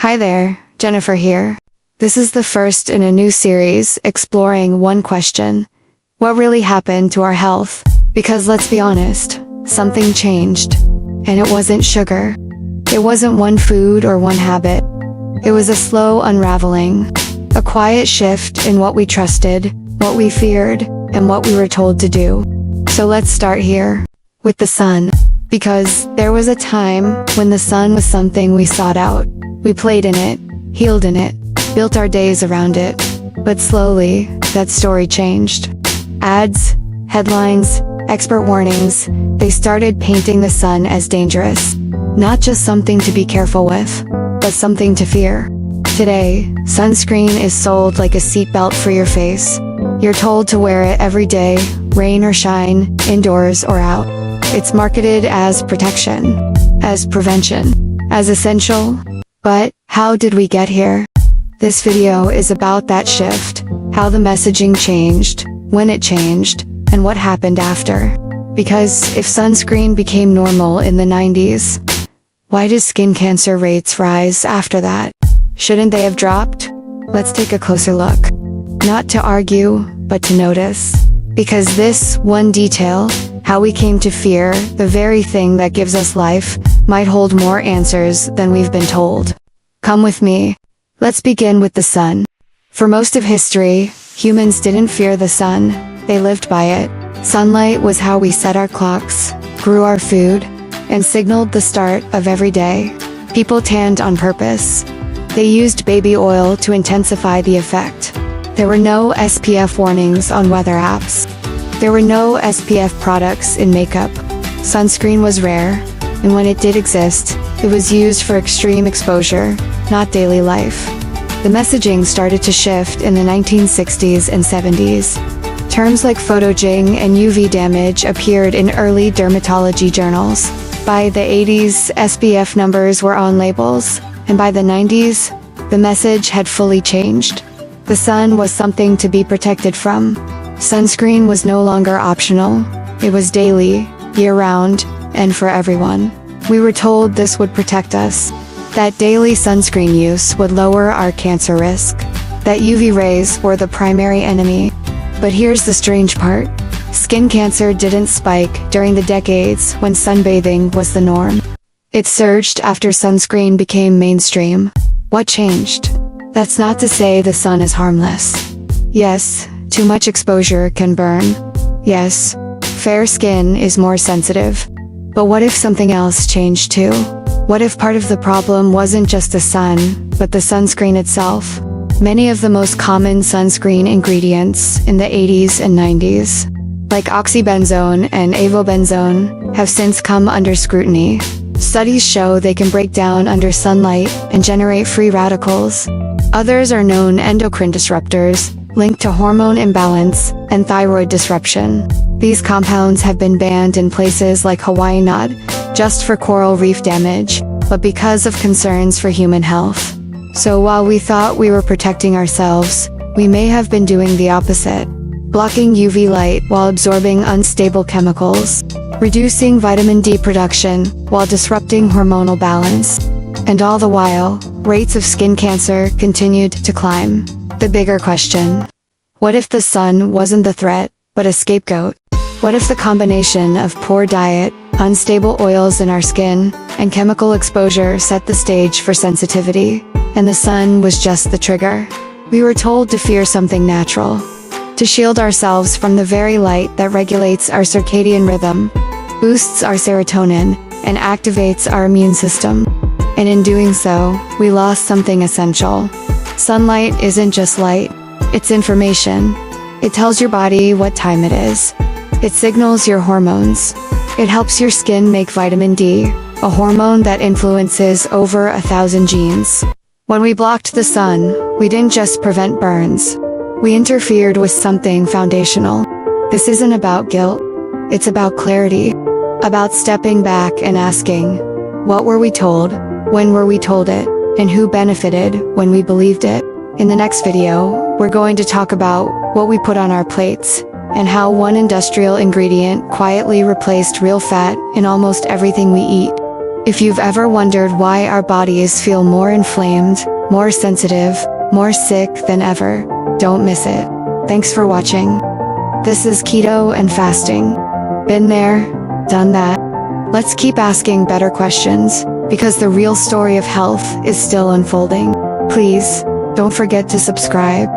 Hi there, Jennifer here. This is the first in a new series exploring one question. What really happened to our health? Because let's be honest, something changed. And it wasn't sugar. It wasn't one food or one habit. It was a slow unraveling. A quiet shift in what we trusted, what we feared, and what we were told to do. So let's start here, with the sun. Because there was a time when the sun was something we sought out. We played in it, healed in it, built our days around it. But slowly, that story changed. Ads, headlines, expert warnings, they started painting the sun as dangerous. Not just something to be careful with, but something to fear. Today, sunscreen is sold like a seatbelt for your face. You're told to wear it every day, rain or shine, indoors or out. It's marketed as protection, as prevention, as essential. But how did we get here? This video is about that shift, how the messaging changed, when it changed, and what happened after. Because if sunscreen became normal in the 90s, why did skin cancer rates rise after that? Shouldn't they have dropped? Let's take a closer look. Not to argue, but to notice. Because this one detail, how we came to fear the very thing that gives us life, might hold more answers than we've been told. Come with me. Let's begin with the sun. For most of history, humans didn't fear the sun, they lived by it. Sunlight was how we set our clocks, grew our food, and signaled the start of every day. People tanned on purpose. They used baby oil to intensify the effect. There were no SPF warnings on weather apps. There were no SPF products in makeup. Sunscreen was rare, and when it did exist, it was used for extreme exposure, not daily life. The messaging started to shift in the 1960s and 70s. Terms like photoging and UV damage appeared in early dermatology journals. By the 80s, SPF numbers were on labels, and by the 90s, the message had fully changed. The sun was something to be protected from. Sunscreen was no longer optional. It was daily, year-round, and for everyone. We were told this would protect us. That daily sunscreen use would lower our cancer risk. That UV rays were the primary enemy. But here's the strange part. Skin cancer didn't spike during the decades when sunbathing was the norm. It surged after sunscreen became mainstream. What changed? That's not to say the sun is harmless. Yes, too much exposure can burn. Yes, fair skin is more sensitive. But what if something else changed too? What if part of the problem wasn't just the sun, but the sunscreen itself? Many of the most common sunscreen ingredients in the 80s and 90s, like oxybenzone and avobenzone, have since come under scrutiny. Studies show they can break down under sunlight and generate free radicals. Others are known endocrine disruptors, linked to hormone imbalance and thyroid disruption. These compounds have been banned in places like Hawaii, not just for coral reef damage, but because of concerns for human health. So while we thought we were protecting ourselves, we may have been doing the opposite. Blocking UV light while absorbing unstable chemicals. Reducing vitamin D production while disrupting hormonal balance. And all the while, rates of skin cancer continued to climb. The bigger question. What if the sun wasn't the threat, but a scapegoat? What if the combination of poor diet, unstable oils in our skin, and chemical exposure set the stage for sensitivity, and the sun was just the trigger? We were told to fear something natural. To shield ourselves from the very light that regulates our circadian rhythm, boosts our serotonin, and activates our immune system. And in doing so, we lost something essential. Sunlight isn't just light, it's information. It tells your body what time it is. It signals your hormones. It helps your skin make vitamin D, a hormone that influences over 1,000 genes. When we blocked the sun, we didn't just prevent burns. We interfered with something foundational. This isn't about guilt. It's about clarity. About stepping back and asking, what were we told? When were we told it? And who benefited when we believed it? In the next video, we're going to talk about what we put on our plates, and how one industrial ingredient quietly replaced real fat in almost everything we eat. If you've ever wondered why our bodies feel more inflamed, more sensitive, more sick than ever, don't miss it. Thanks for watching. This is Keto and Fasting. Been there, done that. Let's keep asking better questions, because the real story of health is still unfolding. Please, don't forget to subscribe.